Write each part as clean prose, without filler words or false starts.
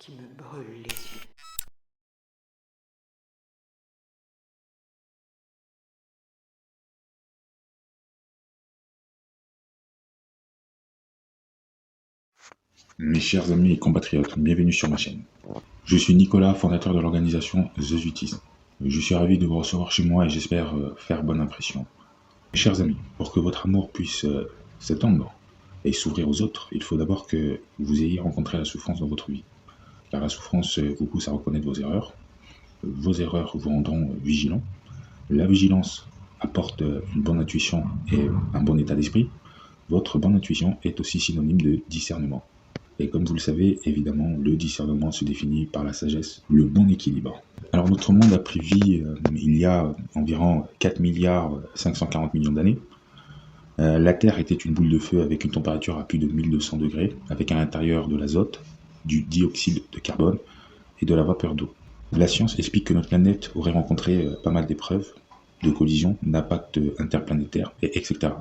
qui me brûle les yeux. Mes chers amis et compatriotes, bienvenue sur ma chaîne. Je suis Nicolas, fondateur de l'organisation The Zuitis. Je suis ravi de vous recevoir chez moi et j'espère faire bonne impression. Mes chers amis, pour que votre amour puisse s'étendre et s'ouvrir aux autres, il faut d'abord que vous ayez rencontré la souffrance dans votre vie. Car la souffrance vous pousse à reconnaître vos erreurs. Vos erreurs vous rendront vigilants. La vigilance apporte une bonne intuition et un bon état d'esprit. Votre bonne intuition est aussi synonyme de discernement. Et comme vous le savez, évidemment, le discernement se définit par la sagesse, le bon équilibre. Alors notre monde a pris vie il y a environ 4 milliards 540 millions d'années. La Terre était une boule de feu avec une température à plus de 1200 degrés, avec à l'intérieur de l'azote, du dioxyde de carbone et de la vapeur d'eau. La science explique que notre planète aurait rencontré pas mal d'épreuves, de collisions, d'impacts interplanétaires, et etc.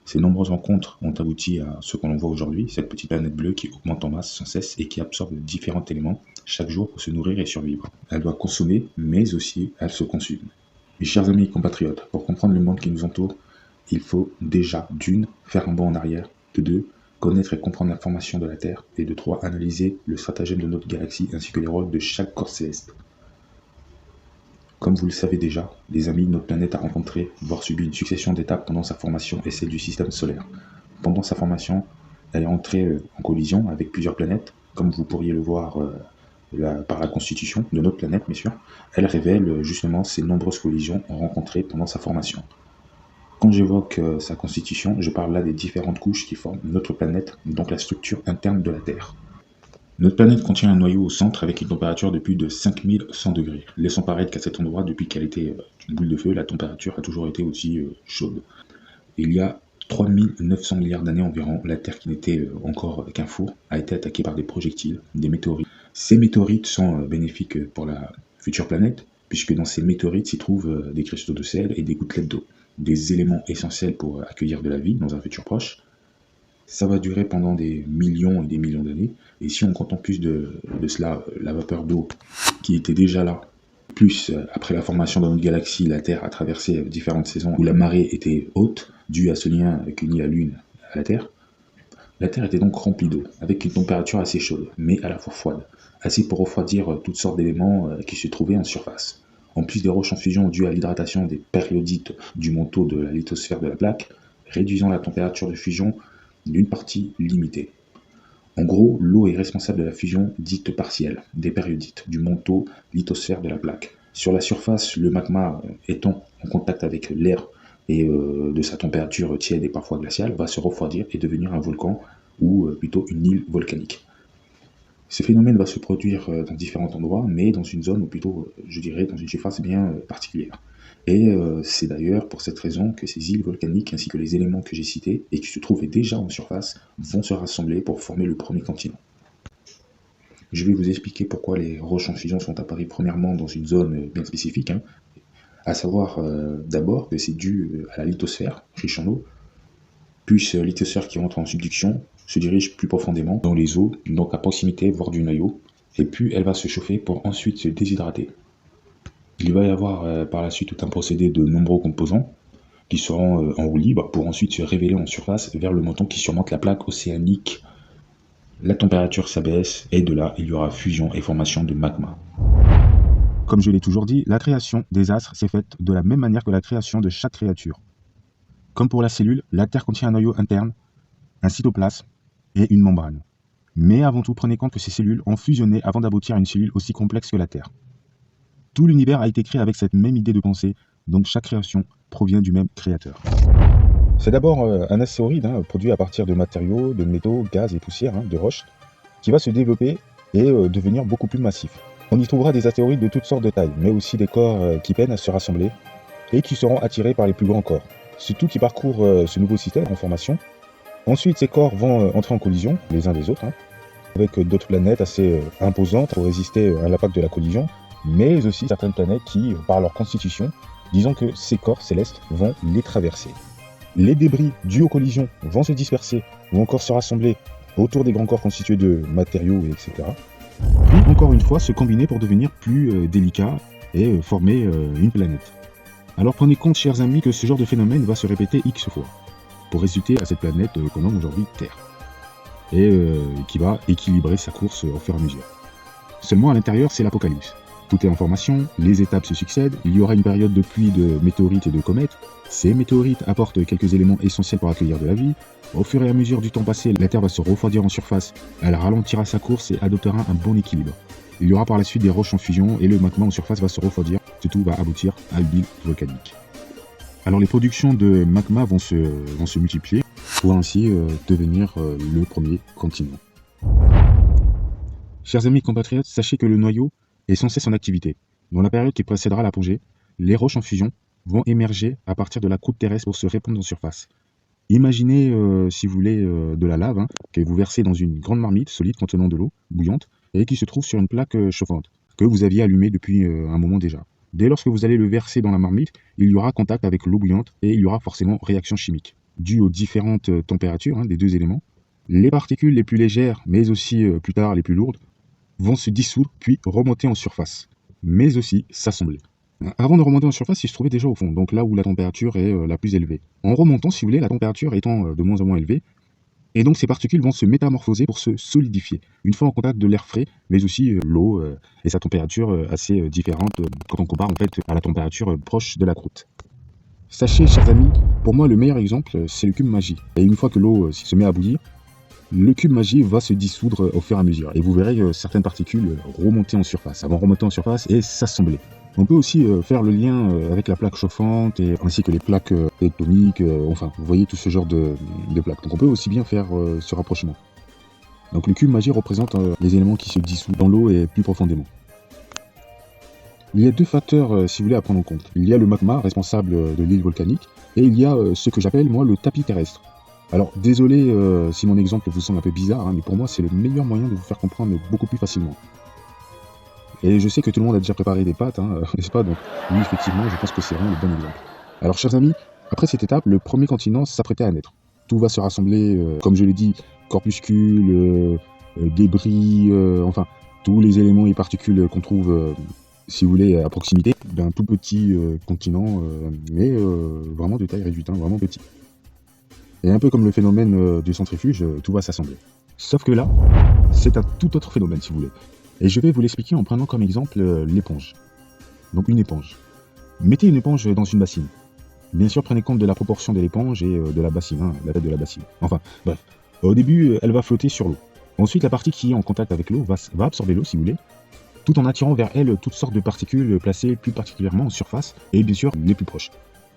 Ces nombreuses rencontres ont abouti à ce que l'on voit aujourd'hui, cette petite planète bleue qui augmente en masse sans cesse et qui absorbe différents éléments chaque jour pour se nourrir et survivre. Elle doit consommer, mais aussi elle se consume. Mes chers amis et compatriotes, pour comprendre le monde qui nous entoure, il faut déjà, d'une, faire un bond en arrière, de deux, connaître et comprendre la formation de la Terre, et de trois, analyser le stratagème de notre galaxie ainsi que les rôles de chaque corps céleste. Comme vous le savez déjà, les amis, notre planète a rencontré, voire subi une succession d'étapes pendant sa formation et celle du système solaire. Pendant sa formation, elle est entrée en collision avec plusieurs planètes, comme vous pourriez le voir par la constitution de notre planète, bien sûr. Elle révèle justement ces nombreuses collisions rencontrées pendant sa formation. Quand j'évoque sa constitution, je parle là des différentes couches qui forment notre planète, donc la structure interne de la Terre. Notre planète contient un noyau au centre avec une température de plus de 5100 degrés. Laissons paraître qu'à cet endroit, depuis qu'elle était une boule de feu, la température a toujours été aussi chaude. Il y a 3900 milliards d'années environ, la Terre qui n'était encore qu'un four a été attaquée par des projectiles, des météorites. Ces météorites sont bénéfiques pour la future planète, puisque dans ces météorites s'y trouvent des cristaux de sel et des gouttelettes d'eau, des éléments essentiels pour accueillir de la vie dans un futur proche. Ça va durer pendant des millions et des millions d'années. Et si on compte en plus de cela, la vapeur d'eau qui était déjà là, plus après la formation de notre galaxie, la Terre a traversé différentes saisons où la marée était haute, due à ce lien qu'unit la Lune à la Terre. La Terre était donc remplie d'eau, avec une température assez chaude, mais à la fois froide, assez pour refroidir toutes sortes d'éléments qui se trouvaient en surface. En plus des roches en fusion dues à l'hydratation des périodites du manteau de la lithosphère de la plaque, réduisant la température de fusion d'une partie limitée. En gros, l'eau est responsable de la fusion dite partielle des périodites du manteau lithosphère de la plaque. Sur la surface, le magma étant en contact avec l'air et de sa température tiède et parfois glaciale, va se refroidir et devenir un volcan ou plutôt une île volcanique. Ce phénomène va se produire dans différents endroits, mais dans une zone, ou plutôt, je dirais, dans une surface bien particulière. Et c'est d'ailleurs pour cette raison que ces îles volcaniques, ainsi que les éléments que j'ai cités, et qui se trouvaient déjà en surface, vont se rassembler pour former le premier continent. Je vais vous expliquer pourquoi les roches en fusion sont apparues premièrement dans une zone bien spécifique, à savoir d'abord que c'est dû à la lithosphère, riche en eau, puis lithosphère qui entre en subduction, se dirige plus profondément dans les eaux, donc à proximité, voire du noyau, et puis elle va se chauffer pour ensuite se déshydrater. Il va y avoir par la suite tout un procédé de nombreux composants qui seront en roue libre pour ensuite se révéler en surface vers le manteau qui surmonte la plaque océanique. La température s'abaisse et de là, il y aura fusion et formation de magma. Comme je l'ai toujours dit, la création des astres s'est faite de la même manière que la création de chaque créature. Comme pour la cellule, la Terre contient un noyau interne, un cytoplasme et une membrane. Mais avant tout, prenez compte que ces cellules ont fusionné avant d'aboutir à une cellule aussi complexe que la Terre. Tout l'univers a été créé avec cette même idée de pensée, donc chaque création provient du même créateur. C'est d'abord un astéroïde produit à partir de matériaux, de métaux, gaz et poussières, de roches, qui va se développer et devenir beaucoup plus massif. On y trouvera des astéroïdes de toutes sortes de tailles, mais aussi des corps qui peinent à se rassembler et qui seront attirés par les plus grands corps. C'est tout qui parcourt ce nouveau système en formation. Ensuite, ces corps vont entrer en collision les uns des autres, avec d'autres planètes assez imposantes pour résister à l'impact de la collision, mais aussi certaines planètes qui, par leur constitution, disons que ces corps célestes vont les traverser. Les débris dus aux collisions vont se disperser ou encore se rassembler autour des grands corps constitués de matériaux, etc. Puis on encore une fois se combiner pour devenir plus délicats et former une planète. Alors prenez compte, chers amis, que ce genre de phénomène va se répéter X fois, pour résulter à cette planète qu'on nomme aujourd'hui Terre, et qui va équilibrer sa course au fur et à mesure. Seulement à l'intérieur, c'est l'apocalypse. Tout est en formation, les étapes se succèdent, il y aura une période de pluie de météorites et de comètes. Ces météorites apportent quelques éléments essentiels pour accueillir de la vie. Au fur et à mesure du temps passé, la Terre va se refroidir en surface, elle ralentira sa course et adoptera un bon équilibre. Il y aura par la suite des roches en fusion et le magma en surface va se refroidir, ce tout va aboutir à une île volcanique. Alors les productions de magma vont se multiplier pour ainsi devenir le premier continent. Chers amis compatriotes, sachez que le noyau est sans cesse en activité. Dans la période qui précédera l'apogée, les roches en fusion vont émerger à partir de la croûte terrestre pour se répandre en surface. Imaginez, si vous voulez, de la lave que vous versez dans une grande marmite solide contenant de l'eau bouillante et qui se trouve sur une plaque chauffante que vous aviez allumée depuis un moment déjà. Dès lors que vous allez le verser dans la marmite, il y aura contact avec l'eau bouillante et il y aura forcément réaction chimique. Due aux différentes températures des deux éléments, les particules les plus légères, mais aussi plus tard les plus lourdes, vont se dissoudre puis remonter en surface, mais aussi s'assembler. Avant de remonter en surface, ils se trouvaient déjà au fond, donc là où la température est la plus élevée. En remontant, si vous voulez, la température étant de moins en moins élevée, et donc ces particules vont se métamorphoser pour se solidifier, une fois en contact de l'air frais, mais aussi l'eau et sa température assez différente quand on compare en fait à la température proche de la croûte. Sachez, chers amis, pour moi le meilleur exemple, c'est le cube magie. Et une fois que l'eau se met à bouillir, le cube magie va se dissoudre au fur et à mesure, et vous verrez certaines particules remonter en surface, elles vont remonter en surface et s'assembler. On peut aussi faire le lien avec la plaque chauffante, ainsi que les plaques tectoniques, enfin, vous voyez tout ce genre de plaques. Donc on peut aussi bien faire ce rapprochement. Donc le cube magie représente les éléments qui se dissouent dans l'eau et plus profondément. Il y a deux facteurs, si vous voulez, à prendre en compte. Il y a le magma, responsable de l'île volcanique, et il y a ce que j'appelle, moi, le tapis terrestre. Alors, désolé si mon exemple vous semble un peu bizarre, mais pour moi, c'est le meilleur moyen de vous faire comprendre beaucoup plus facilement. Et je sais que tout le monde a déjà préparé des pâtes, n'est-ce pas? Donc, oui, effectivement, je pense que c'est vraiment le bon exemple. Alors, chers amis, après cette étape, le premier continent s'apprêtait à naître. Tout va se rassembler, comme je l'ai dit, corpuscules, débris, enfin, tous les éléments et particules qu'on trouve, si vous voulez, à proximité d'un tout petit continent, mais vraiment de taille réduite, vraiment petit. Et un peu comme le phénomène du centrifuge, tout va s'assembler. Sauf que là, c'est un tout autre phénomène, si vous voulez. Et je vais vous l'expliquer en prenant comme exemple l'éponge. Donc une éponge. Mettez une éponge dans une bassine. Bien sûr, prenez compte de la proportion de l'éponge et de la bassine, la tête de la bassine. Enfin, bref. Au début, elle va flotter sur l'eau. Ensuite, la partie qui est en contact avec l'eau va absorber l'eau, si vous voulez, tout en attirant vers elle toutes sortes de particules placées plus particulièrement en surface et bien sûr les plus proches.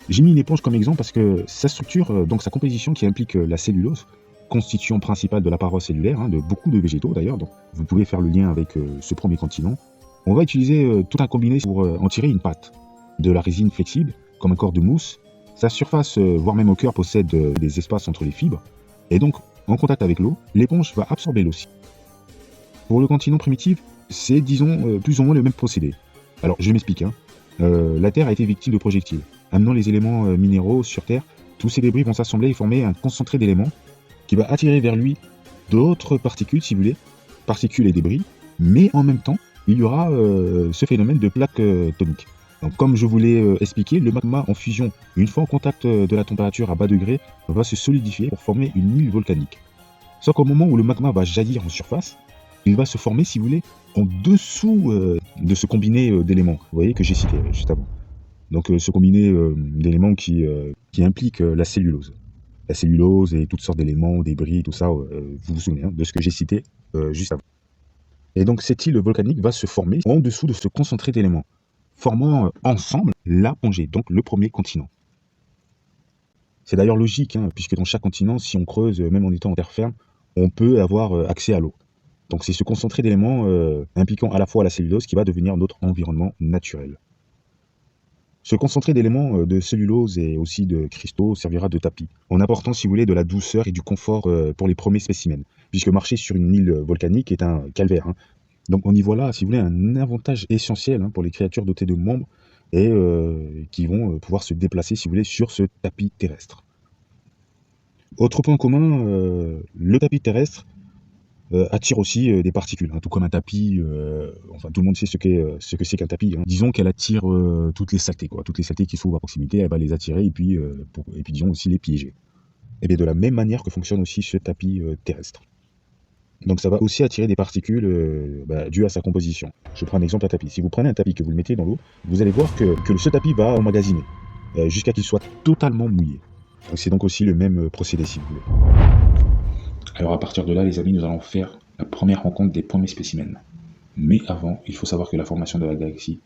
J'ai mis une éponge comme exemple parce que sa structure, donc sa composition qui implique la cellulose, constituant principale de la paroi cellulaire, de beaucoup de végétaux d'ailleurs, donc vous pouvez faire le lien avec ce premier continent. On va utiliser tout un combiné pour en tirer une pâte. De la résine flexible, comme un corps de mousse, sa surface, voire même au cœur, possède des espaces entre les fibres, et donc en contact avec l'eau, l'éponge va absorber l'eau aussi. Pour le continent primitif, c'est disons plus ou moins le même procédé. Alors je m'explique, la Terre a été victime de projectiles. Amenant les éléments minéraux sur Terre, tous ces débris vont s'assembler et former un concentré d'éléments qui va attirer vers lui d'autres particules, si vous voulez, particules et débris, mais en même temps, il y aura ce phénomène de plaque tonique. Donc, comme je vous l'ai expliqué, le magma en fusion, une fois en contact de la température à bas degré, va se solidifier pour former une île volcanique. Sauf qu'au moment où le magma va jaillir en surface, il va se former, si vous voulez, en dessous de ce combiné d'éléments, vous voyez, que j'ai cité juste avant. Donc ce combiné d'éléments qui implique la cellulose. La cellulose et toutes sortes d'éléments, débris, tout ça, vous vous souvenez de ce que j'ai cité juste avant. Et donc cette île volcanique va se former en dessous de ce concentré d'éléments, formant ensemble la Pangée, donc le premier continent. C'est d'ailleurs logique, puisque dans chaque continent, si on creuse, même en étant en terre ferme, on peut avoir accès à l'eau. Donc c'est ce concentré d'éléments impliquant à la fois la cellulose qui va devenir notre environnement naturel. Ce concentré d'éléments de cellulose et aussi de cristaux servira de tapis, en apportant, si vous voulez, de la douceur et du confort pour les premiers spécimens, puisque marcher sur une île volcanique est un calvaire. Donc on y voit là, si vous voulez, un avantage essentiel pour les créatures dotées de membres et qui vont pouvoir se déplacer, si vous voulez, sur ce tapis terrestre. Autre point commun, le tapis terrestre attire aussi des particules, hein, tout comme un tapis. Enfin, tout le monde sait ce que c'est qu'un tapis, hein. Disons qu'elle attire toutes les saletés, quoi. Toutes les saletés qui se trouvent à proximité, elle va les attirer et puis disons aussi les piéger. Et bien de la même manière que fonctionne aussi ce tapis terrestre. Donc ça va aussi attirer des particules dues à sa composition. Je prends un exemple, un tapis. Si vous prenez un tapis que vous le mettez dans l'eau, vous allez voir que ce tapis va emmagasiner jusqu'à qu'il soit totalement mouillé. C'est donc aussi le même procédé si vous voulez. Alors à partir de là, les amis, nous allons faire la première rencontre des premiers spécimens. Mais avant, il faut savoir que la formation de la galaxie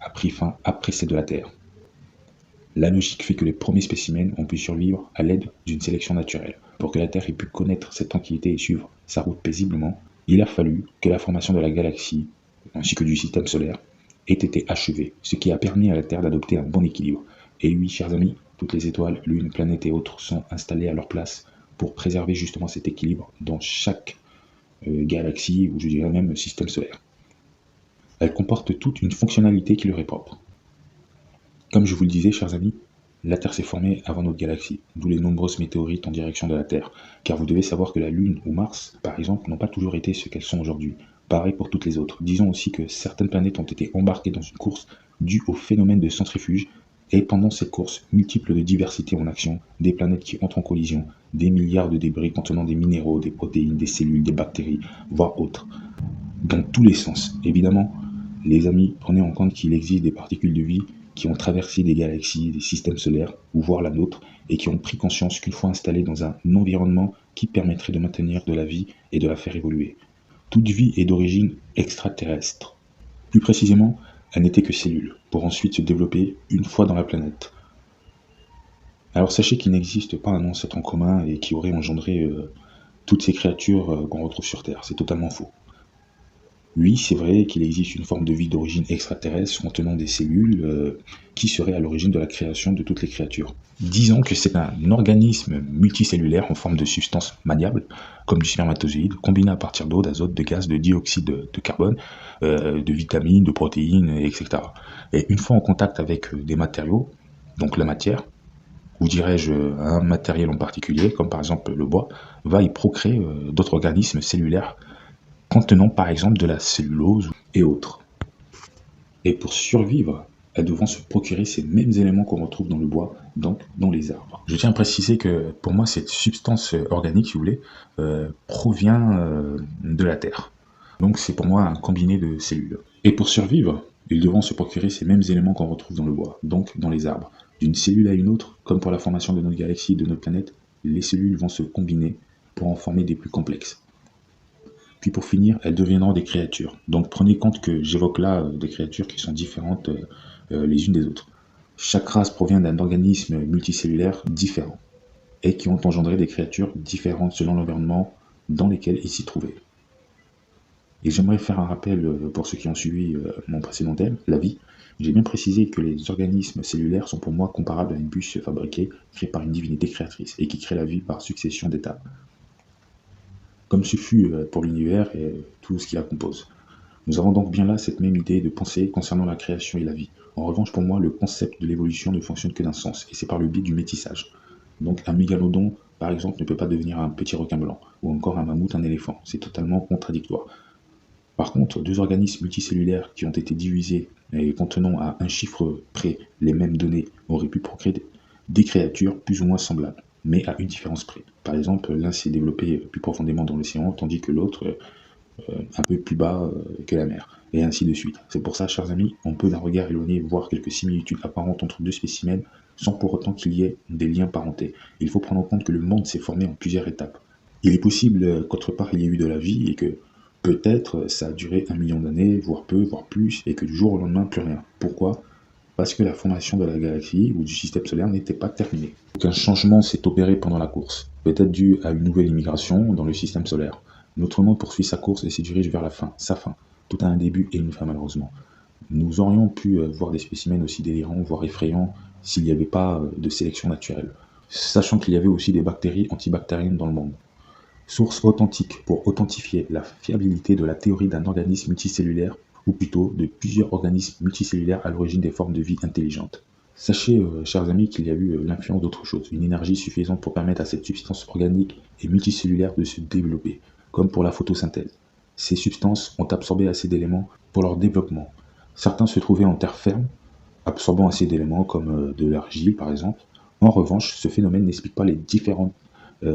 a pris fin après celle de la Terre. La logique fait que les premiers spécimens ont pu survivre à l'aide d'une sélection naturelle. Pour que la Terre ait pu connaître cette tranquillité et suivre sa route paisiblement, il a fallu que la formation de la galaxie, ainsi que du système solaire, ait été achevée, ce qui a permis à la Terre d'adopter un bon équilibre. Et oui, chers amis, toutes les étoiles, lunes, planètes et autres sont installées à leur place pour préserver justement cet équilibre dans chaque galaxie, ou je dirais même système solaire. Elles comportent toute une fonctionnalité qui leur est propre. Comme je vous le disais, chers amis, la Terre s'est formée avant notre galaxie, d'où les nombreuses météorites en direction de la Terre, car vous devez savoir que la Lune ou Mars, par exemple, n'ont pas toujours été ce qu'elles sont aujourd'hui. Pareil pour toutes les autres. Disons aussi que certaines planètes ont été embarquées dans une course due au phénomène de centrifuge, et pendant cette course, multiples de diversité en action, des planètes qui entrent en collision, des milliards de débris contenant des minéraux, des protéines, des cellules, des bactéries, voire autres, dans tous les sens. Évidemment, les amis, prenez en compte qu'il existe des particules de vie qui ont traversé des galaxies, des systèmes solaires, ou voire la nôtre, et qui ont pris conscience qu'une fois installées dans un environnement qui permettrait de maintenir de la vie et de la faire évoluer. Toute vie est d'origine extraterrestre. Plus précisément, elle n'était que cellules, pour ensuite se développer une fois dans la planète. Alors sachez qu'il n'existe pas un ancêtre en commun et qui aurait engendré toutes ces créatures qu'on retrouve sur Terre. C'est totalement faux. Oui, c'est vrai qu'il existe une forme de vie d'origine extraterrestre contenant des cellules qui seraient à l'origine de la création de toutes les créatures. Disons que c'est un organisme multicellulaire en forme de substance maniable, comme du spermatozoïde, combiné à partir d'eau, d'azote, de gaz, de dioxyde de carbone, de vitamines, de protéines, etc. Et une fois en contact avec des matériaux, donc la matière, ou dirais-je un matériel en particulier, comme par exemple le bois, va y procréer d'autres organismes cellulaires contenant par exemple de la cellulose et autres. Et pour survivre, elles devront se procurer ces mêmes éléments qu'on retrouve dans le bois, donc dans les arbres. Je tiens à préciser que pour moi cette substance organique, si vous voulez, provient de la Terre. Donc c'est pour moi un combiné de cellules. Et pour survivre, ils devront se procurer ces mêmes éléments qu'on retrouve dans le bois, donc dans les arbres. D'une cellule à une autre, comme pour la formation de notre galaxie et de notre planète, les cellules vont se combiner pour en former des plus complexes. Puis pour finir, elles deviendront des créatures. Donc prenez compte que j'évoque là des créatures qui sont différentes les unes des autres. Chaque race provient d'un organisme multicellulaire différent et qui ont engendré des créatures différentes selon l'environnement dans lequel ils s'y trouvaient. Et j'aimerais faire un rappel pour ceux qui ont suivi mon précédent thème, la vie. J'ai bien précisé que les organismes cellulaires sont pour moi comparables à une bûche fabriquée, créée par une divinité créatrice et qui crée la vie par succession d'étapes, comme ce fut pour l'univers et tout ce qui la compose. Nous avons donc bien là cette même idée de pensée concernant la création et la vie. En revanche, pour moi, le concept de l'évolution ne fonctionne que d'un sens, et c'est par le biais du métissage. Donc un mégalodon, par exemple, ne peut pas devenir un petit requin blanc, ou encore un mammouth un éléphant. C'est totalement contradictoire. Par contre, deux organismes multicellulaires qui ont été divisés et contenant à un chiffre près les mêmes données auraient pu procréer des créatures plus ou moins semblables, mais à une différence près. Par exemple, l'un s'est développé plus profondément dans l'océan, tandis que l'autre un peu plus bas que la mer, et ainsi de suite. C'est pour ça, chers amis, on peut d'un regard éloigné voir quelques similitudes apparentes entre deux spécimens, sans pour autant qu'il y ait des liens parentés. Il faut prendre en compte que le monde s'est formé en plusieurs étapes. Il est possible qu'autre part il y ait eu de la vie, et que peut-être ça a duré 1 million d'années, voire peu, voire plus, et que du jour au lendemain, plus rien. Pourquoi ? Parce que la formation de la galaxie ou du système solaire n'était pas terminée. Aucun changement s'est opéré pendant la course, peut-être dû à une nouvelle immigration dans le système solaire. Notre monde poursuit sa course et se dirige vers la fin, sa fin. Tout a un début et une fin malheureusement. Nous aurions pu voir des spécimens aussi délirants, voire effrayants, s'il n'y avait pas de sélection naturelle, sachant qu'il y avait aussi des bactéries antibactériennes dans le monde. Source authentique pour authentifier la fiabilité de la théorie d'un organisme multicellulaire, ou plutôt de plusieurs organismes multicellulaires à l'origine des formes de vie intelligentes. Sachez, chers amis, qu'il y a eu l'influence d'autre chose, une énergie suffisante pour permettre à cette substance organique et multicellulaire de se développer, comme pour la photosynthèse. Ces substances ont absorbé assez d'éléments pour leur développement. Certains se trouvaient en terre ferme, absorbant assez d'éléments comme de l'argile par exemple. En revanche, ce phénomène n'explique pas les différents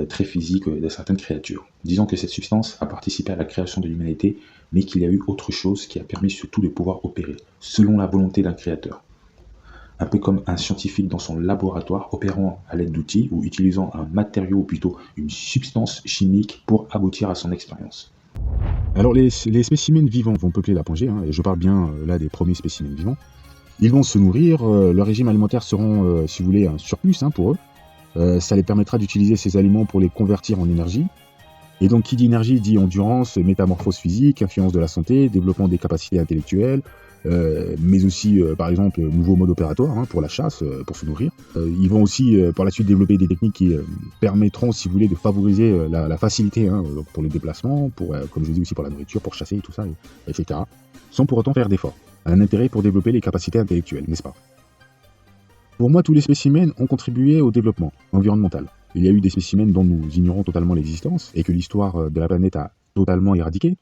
traits physiques de certaines créatures. Disons que cette substance a participé à la création de l'humanité, mais qu'il y a eu autre chose qui a permis surtout de pouvoir opérer, selon la volonté d'un créateur. Un peu comme un scientifique dans son laboratoire opérant à l'aide d'outils ou utilisant un matériau ou plutôt une substance chimique pour aboutir à son expérience. Alors les spécimens vivants vont peupler la Pangée, et je parle bien là des premiers spécimens vivants. Ils vont se nourrir, leur régime alimentaire seront, si vous voulez, un surplus pour eux. Ça les permettra d'utiliser ces aliments pour les convertir en énergie. Et donc qui dit énergie dit endurance, métamorphose physique, influence de la santé, développement des capacités intellectuelles, mais aussi par exemple nouveaux modes opératoires pour la chasse, pour se nourrir. Ils vont aussi par la suite développer des techniques qui permettront, si vous voulez, de favoriser la facilité pour les déplacements, pour, comme je l'ai dit aussi pour la nourriture, pour chasser et tout ça, etc. Sans pour autant faire d'efforts. Un intérêt pour développer les capacités intellectuelles, n'est-ce pas? Pour moi, tous les spécimens ont contribué au développement environnemental. Il y a eu des spécimens dont nous ignorons totalement l'existence et que l'histoire de la planète a totalement éradiqué.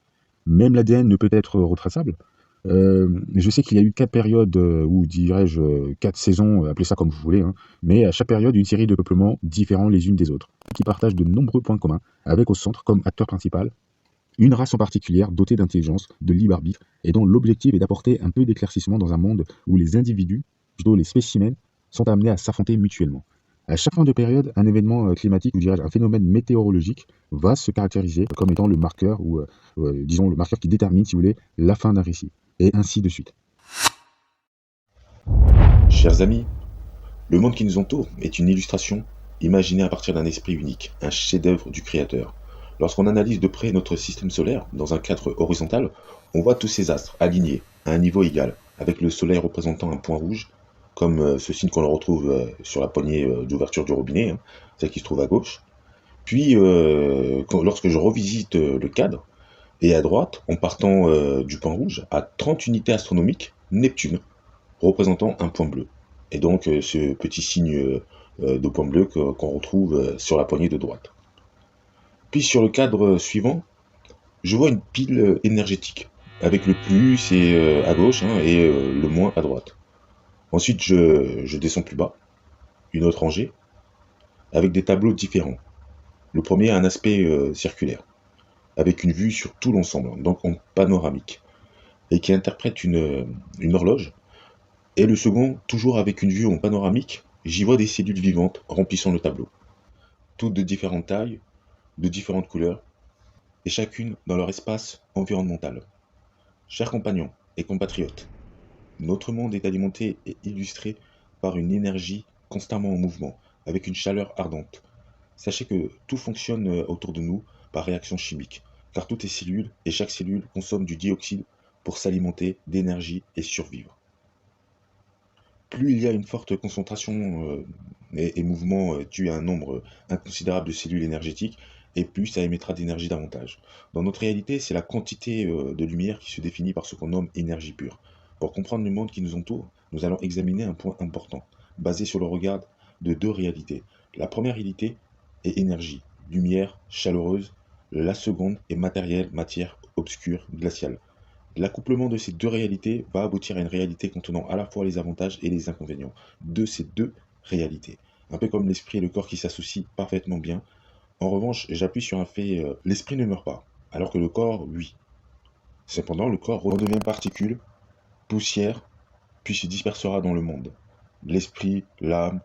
Même l'ADN ne peut être retraçable. Je sais qu'il y a eu 4 périodes, ou dirais-je 4 saisons, appelez ça comme vous voulez, mais à chaque période une série de peuplements différents les unes des autres, qui partagent de nombreux points communs, avec au centre comme acteur principal une race en particulier dotée d'intelligence, de libre arbitre, et dont l'objectif est d'apporter un peu d'éclaircissement dans un monde où les individus, plutôt les spécimens, sont amenés à s'affronter mutuellement. À chaque fin de période, un événement climatique, ou dirais-je un phénomène météorologique, va se caractériser comme étant le marqueur, ou disons le marqueur qui détermine, si vous voulez, la fin d'un récit, et ainsi de suite. Chers amis, le monde qui nous entoure est une illustration imaginée à partir d'un esprit unique, un chef-d'œuvre du Créateur. Lorsqu'on analyse de près notre système solaire dans un cadre horizontal, on voit tous ces astres alignés à un niveau égal, avec le soleil représentant un point rouge, comme ce signe qu'on retrouve sur la poignée d'ouverture du robinet, celle qui se trouve à gauche. Puis, lorsque je revisite le cadre, et à droite, en partant du point rouge, à 30 unités astronomiques, Neptune, représentant un point bleu. Et donc ce petit signe de point bleu qu'on retrouve sur la poignée de droite. Puis sur le cadre suivant, je vois une pile énergétique, avec le plus et, à gauche et le moins à droite. Ensuite je descends plus bas, une autre rangée, avec des tableaux différents. Le premier a un aspect circulaire, avec une vue sur tout l'ensemble, donc en panoramique, et qui interprète une horloge. Et le second, toujours avec une vue en panoramique, j'y vois des cellules vivantes remplissant le tableau. Toutes de différentes tailles, de différentes couleurs, et chacune dans leur espace environnemental. Chers compagnons et compatriotes, notre monde est alimenté et illustré par une énergie constamment en mouvement, avec une chaleur ardente. Sachez que tout fonctionne autour de nous par réaction chimique, car tout est cellule et chaque cellule consomme du dioxyde pour s'alimenter d'énergie et survivre. Plus il y a une forte concentration et mouvement dû à un nombre inconsidérable de cellules énergétiques, et plus ça émettra d'énergie davantage. Dans notre réalité, c'est la quantité de lumière qui se définit par ce qu'on nomme énergie pure. Pour comprendre le monde qui nous entoure, nous allons examiner un point important, basé sur le regard de deux réalités. La première réalité est énergie, lumière, chaleureuse. La seconde est matériel, matière, obscure, glaciale. L'accouplement de ces deux réalités va aboutir à une réalité contenant à la fois les avantages et les inconvénients de ces deux réalités. Un peu comme l'esprit et le corps qui s'associent parfaitement bien. En revanche, j'appuie sur un fait, l'esprit ne meurt pas, alors que le corps, oui. Cependant, le corps redevient particule, poussière, puis se dispersera dans le monde. L'esprit, l'âme,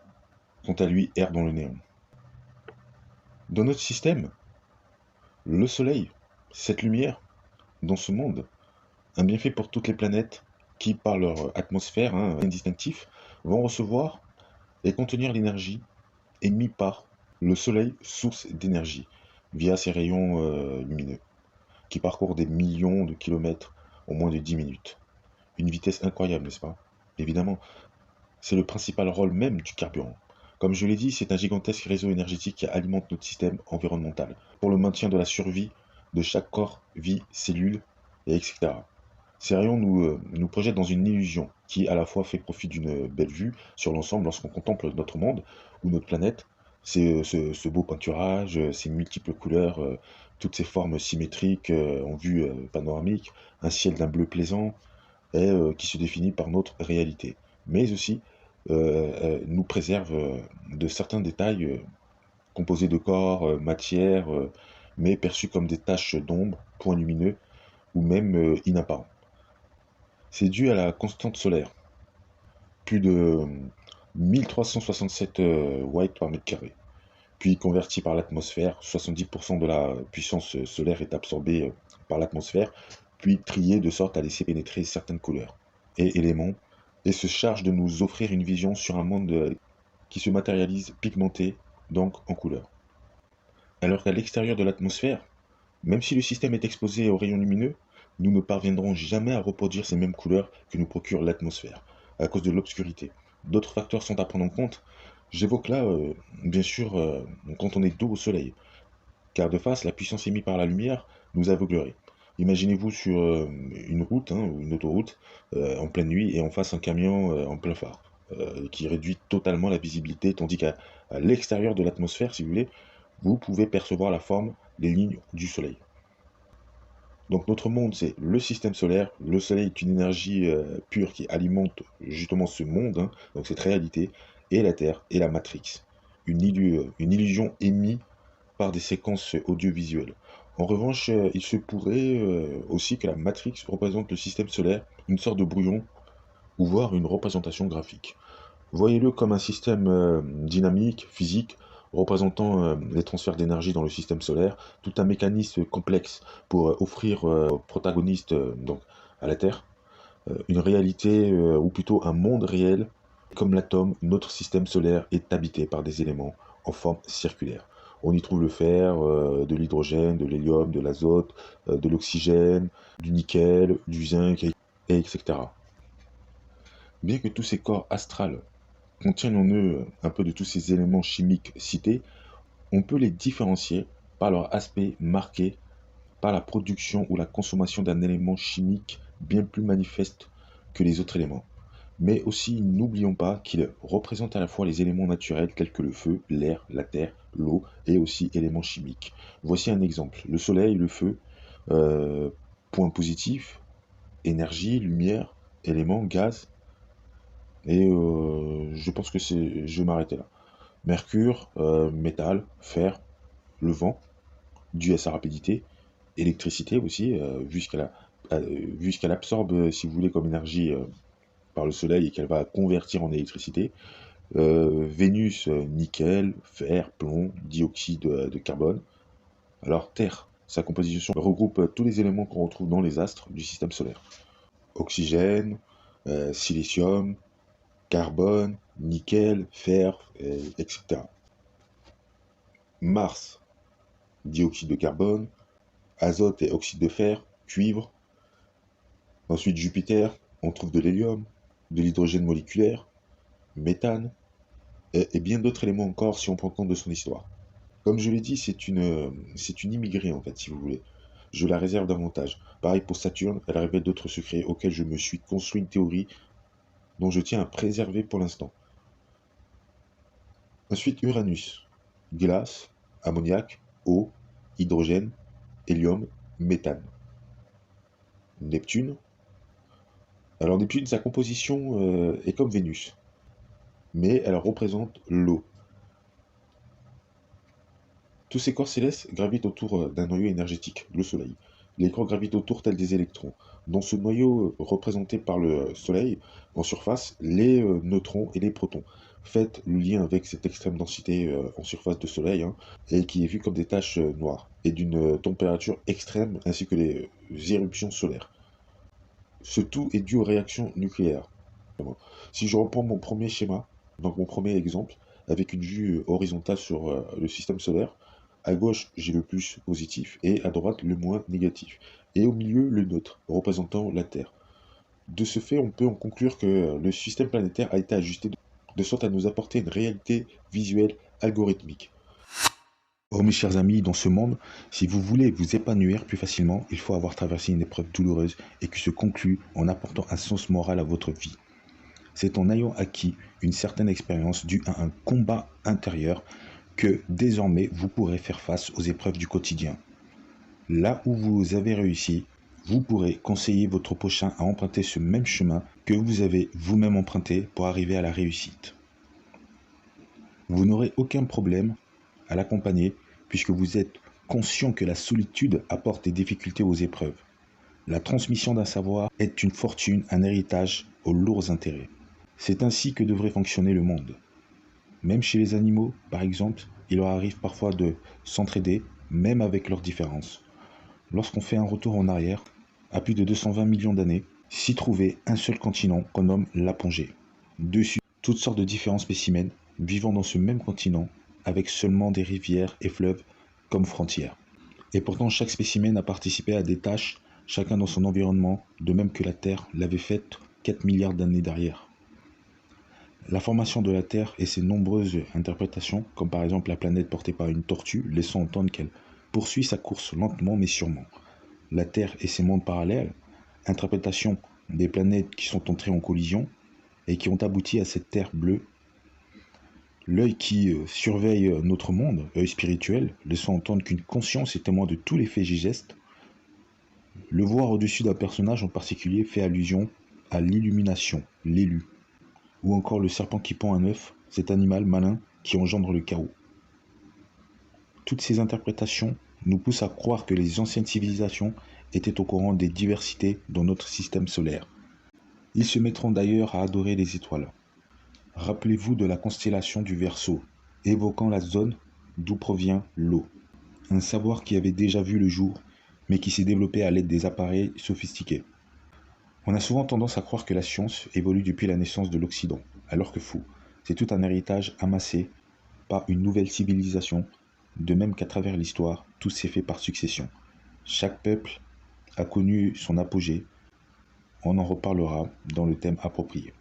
quant à lui, erre dans le néant. Dans notre système, le soleil, cette lumière, dans ce monde, un bienfait pour toutes les planètes qui, par leur atmosphère indistinctif, vont recevoir et contenir l'énergie émise par le Soleil, source d'énergie, via ses rayons lumineux, qui parcourent des millions de kilomètres en moins de 10 minutes. Une vitesse incroyable, n'est-ce pas? Évidemment, c'est le principal rôle même du carburant. Comme je l'ai dit, c'est un gigantesque réseau énergétique qui alimente notre système environnemental, pour le maintien de la survie de chaque corps, vie, cellule, et etc. Ces rayons nous projettent dans une illusion qui à la fois fait profit d'une belle vue sur l'ensemble lorsqu'on contemple notre monde ou notre planète, ce beau peinturage, ces multiples couleurs toutes ces formes symétriques en vue panoramique, un ciel d'un bleu plaisant, et qui se définit par notre réalité, mais aussi nous préserve de certains détails composés de corps, matière, mais perçus comme des taches d'ombre, points lumineux, ou même inapparents. C'est dû à la constante solaire, plus de 1367 watts par mètre carré. Puis converti par l'atmosphère, 70% de la puissance solaire est absorbée par l'atmosphère, puis triée de sorte à laisser pénétrer certaines couleurs et éléments, et se charge de nous offrir une vision sur un monde qui se matérialise pigmenté, donc en couleurs. Alors qu'à l'extérieur de l'atmosphère, même si le système est exposé aux rayons lumineux, nous ne parviendrons jamais à reproduire ces mêmes couleurs que nous procure l'atmosphère, à cause de l'obscurité. D'autres facteurs sont à prendre en compte. J'évoque là, bien sûr, quand on est dos au soleil, car de face, la puissance émise par la lumière nous aveuglerait. Imaginez-vous sur une route, ou une autoroute, en pleine nuit, et en face un camion en plein phare, qui réduit totalement la visibilité, tandis qu'à l'extérieur de l'atmosphère, si vous voulez, vous pouvez percevoir la forme, les lignes du soleil. Donc notre monde, c'est le système solaire. Le soleil est une énergie pure qui alimente justement ce monde, donc cette réalité, et la Terre et la Matrix. Une illusion émise par des séquences audiovisuelles. En revanche, il se pourrait aussi que la Matrix représente le système solaire, une sorte de brouillon, ou voire une représentation graphique. Voyez-le comme un système dynamique, physique, représentant les transferts d'énergie dans le système solaire, tout un mécanisme complexe pour offrir aux protagonistes, donc à la Terre, une réalité, ou plutôt un monde réel. Comme l'atome, notre système solaire est habité par des éléments en forme circulaire. On y trouve le fer, de l'hydrogène, de l'hélium, de l'azote, de l'oxygène, du nickel, du zinc, et etc. Bien que tous ces corps astrales contiennent en eux un peu de tous ces éléments chimiques cités, on peut les différencier par leur aspect marqué par la production ou la consommation d'un élément chimique bien plus manifeste que les autres éléments. Mais aussi, n'oublions pas qu'ils représentent à la fois les éléments naturels tels que le feu, l'air, la terre, l'eau et aussi éléments chimiques. Voici un exemple. Le soleil, le feu, point positif, énergie, lumière, éléments, gaz. Et je pense que je vais m'arrêter là. Mercure, métal, fer, le vent, dû à sa rapidité, électricité aussi, vu ce qu'elle absorbe, si vous voulez, comme énergie par le soleil et qu'elle va convertir en électricité. Vénus, nickel, fer, plomb, dioxyde de carbone. Alors Terre, sa composition regroupe tous les éléments qu'on retrouve dans les astres du système solaire. Oxygène, silicium, carbone, nickel, fer, etc. Mars, dioxyde de carbone, azote et oxyde de fer, cuivre. Ensuite Jupiter, on trouve de l'hélium, de l'hydrogène moléculaire, méthane, et bien d'autres éléments encore si on prend compte de son histoire. Comme je l'ai dit, c'est une immigrée en fait, si vous voulez. Je la réserve davantage. Pareil pour Saturne, elle révèle d'autres secrets auxquels je me suis construit une théorie dont je tiens à préserver pour l'instant. Ensuite Uranus, glace, ammoniac, eau, hydrogène, hélium, méthane. Neptune. Alors Neptune, sa composition est comme Vénus, mais elle représente l'eau. Tous ces corps célestes gravitent autour d'un noyau énergétique, le Soleil. Les corps gravitent autour tels des électrons. Dans ce noyau représenté par le Soleil, en surface, les neutrons et les protons. Faites le lien avec cette extrême densité en surface de Soleil, et qui est vue comme des taches noires, et d'une température extrême, ainsi que les éruptions solaires. Ce tout est dû aux réactions nucléaires. Si je reprends mon premier schéma, donc mon premier exemple, avec une vue horizontale sur le système solaire, à gauche j'ai le plus positif et à droite le moins négatif. Et au milieu le neutre, représentant la Terre. De ce fait, on peut en conclure que le système planétaire a été ajusté de sorte à nous apporter une réalité visuelle algorithmique. Oh mes chers amis, dans ce monde, si vous voulez vous épanouir plus facilement, il faut avoir traversé une épreuve douloureuse et qui se conclut en apportant un sens moral à votre vie. C'est en ayant acquis une certaine expérience due à un combat intérieur que désormais vous pourrez faire face aux épreuves du quotidien. Là où vous avez réussi, vous pourrez conseiller votre prochain à emprunter ce même chemin que vous avez vous-même emprunté pour arriver à la réussite. Vous n'aurez aucun problème à l'accompagner puisque vous êtes conscient que la solitude apporte des difficultés aux épreuves. La transmission d'un savoir est une fortune, un héritage aux lourds intérêts. C'est ainsi que devrait fonctionner le monde. Même chez les animaux, par exemple, il leur arrive parfois de s'entraider, même avec leurs différences. Lorsqu'on fait un retour en arrière, à plus de 220 millions d'années, s'y trouvait un seul continent qu'on nomme l'Apogée. Dessus, toutes sortes de différents spécimens vivant dans ce même continent, avec seulement des rivières et fleuves comme frontières. Et pourtant, chaque spécimen a participé à des tâches, chacun dans son environnement, de même que la Terre l'avait faite 4 milliards d'années derrière. La formation de la Terre et ses nombreuses interprétations, comme par exemple la planète portée par une tortue, laissant entendre qu'elle poursuit sa course lentement mais sûrement. La Terre et ses mondes parallèles, interprétation des planètes qui sont entrées en collision et qui ont abouti à cette Terre bleue. L'œil qui surveille notre monde, œil spirituel, laissant entendre qu'une conscience est témoin de tous les faits et gestes. Le voir au-dessus d'un personnage en particulier fait allusion à l'illumination, l'élu. Ou encore le serpent qui pond un œuf, cet animal malin qui engendre le chaos. Toutes ces interprétations nous poussent à croire que les anciennes civilisations étaient au courant des diversités dans notre système solaire. Ils se mettront d'ailleurs à adorer les étoiles. Rappelez-vous de la constellation du Verseau, évoquant la zone d'où provient l'eau. Un savoir qui avait déjà vu le jour, mais qui s'est développé à l'aide des appareils sophistiqués. On a souvent tendance à croire que la science évolue depuis la naissance de l'Occident, alors que fou, c'est tout un héritage amassé par une nouvelle civilisation, de même qu'à travers l'histoire, tout s'est fait par succession. Chaque peuple a connu son apogée, on en reparlera dans le thème approprié.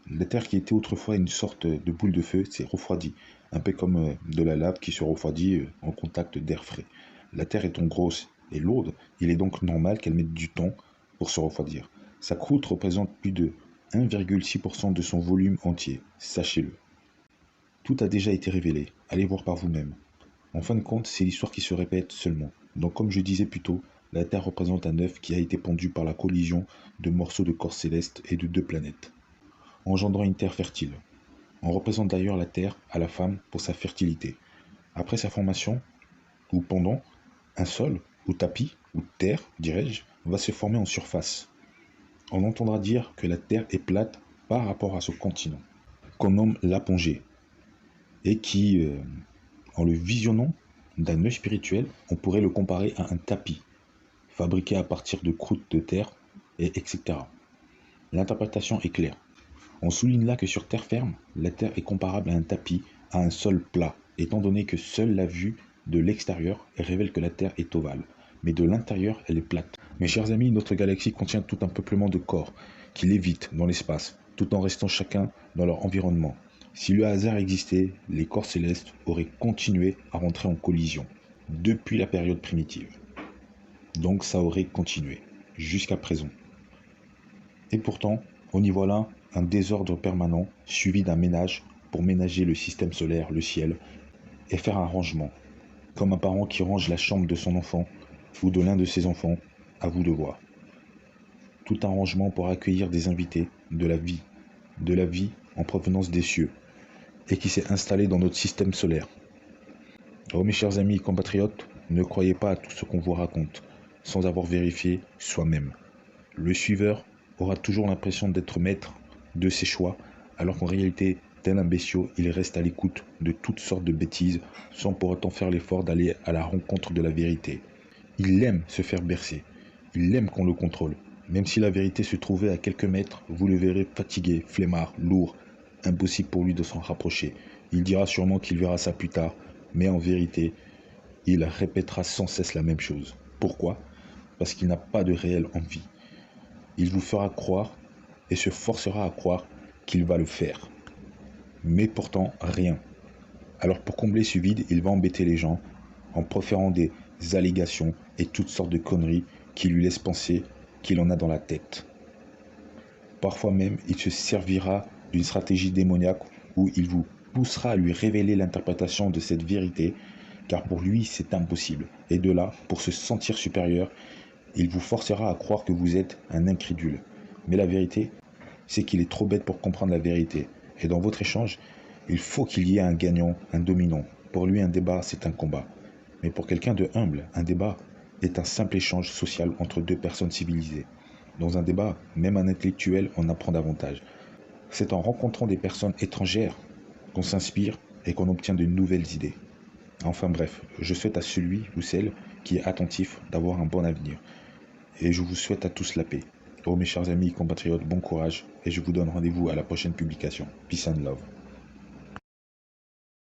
La Terre qui était autrefois une sorte de boule de feu s'est refroidie, un peu comme de la lave qui se refroidit en contact d'air frais. La Terre étant grosse et lourde, il est donc normal qu'elle mette du temps pour se refroidir. Sa croûte représente plus de 1,6% de son volume entier, sachez-le. Tout a déjà été révélé, allez voir par vous-même. En fin de compte, c'est l'histoire qui se répète seulement. Donc comme je disais plus tôt, la Terre représente un œuf qui a été pondu par la collision de morceaux de corps célestes et de deux planètes, engendrant une terre fertile. On représente d'ailleurs la Terre à la femme pour sa fertilité. Après sa formation, ou pendant, un sol, ou tapis, ou terre, dirais-je, va se former en surface. On entendra dire que la Terre est plate par rapport à ce continent, qu'on nomme l'apogée, et qui, en le visionnant d'un œil spirituel, on pourrait le comparer à un tapis, fabriqué à partir de croûtes de terre, et etc. L'interprétation est claire. On souligne là que sur terre ferme, la Terre est comparable à un tapis, à un sol plat, étant donné que seule la vue de l'extérieur révèle que la Terre est ovale, mais de l'intérieur, elle est plate. Mes chers amis, notre galaxie contient tout un peuplement de corps qui lévitent dans l'espace, tout en restant chacun dans leur environnement. Si le hasard existait, les corps célestes auraient continué à rentrer en collision, depuis la période primitive. Donc ça aurait continué, jusqu'à présent. Et pourtant, on y voit là un désordre permanent, suivi d'un ménage pour ménager le système solaire, le ciel, et faire un rangement, comme un parent qui range la chambre de son enfant, ou de l'un de ses enfants, à vous de voir. Tout un rangement pour accueillir des invités, de la vie en provenance des cieux, et qui s'est installé dans notre système solaire. Oh mes chers amis compatriotes, ne croyez pas à tout ce qu'on vous raconte, sans avoir vérifié soi-même. Le suiveur aura toujours l'impression d'être maître de ses choix, alors qu'en réalité, tel un bestiau, il reste à l'écoute de toutes sortes de bêtises, sans pour autant faire l'effort d'aller à la rencontre de la vérité. Il aime se faire bercer, il aime qu'on le contrôle. Même si la vérité se trouvait à quelques mètres, vous le verrez fatigué, flemmard, lourd, impossible pour lui de s'en rapprocher. Il dira sûrement qu'il verra ça plus tard, mais en vérité, il répétera sans cesse la même chose. Pourquoi ? Parce qu'il n'a pas de réelle envie. Il vous fera croire et se forcera à croire qu'il va le faire. Mais pourtant, rien. Alors pour combler ce vide, il va embêter les gens en proférant des allégations et toutes sortes de conneries qui lui laissent penser qu'il en a dans la tête. Parfois même, il se servira d'une stratégie démoniaque où il vous poussera à lui révéler l'interprétation de cette vérité car pour lui c'est impossible. Et de là, pour se sentir supérieur, il vous forcera à croire que vous êtes un incrédule. Mais la vérité, c'est qu'il est trop bête pour comprendre la vérité. Et dans votre échange, il faut qu'il y ait un gagnant, un dominant. Pour lui, un débat, c'est un combat. Mais pour quelqu'un de humble, un débat est un simple échange social entre deux personnes civilisées. Dans un débat, même un intellectuel en apprend davantage. C'est en rencontrant des personnes étrangères qu'on s'inspire et qu'on obtient de nouvelles idées. Enfin bref, je souhaite à celui ou celle qui est attentif d'avoir un bon avenir. Et je vous souhaite à tous la paix. Oh mes chers amis compatriotes, bon courage et je vous donne rendez-vous à la prochaine publication. Peace and love.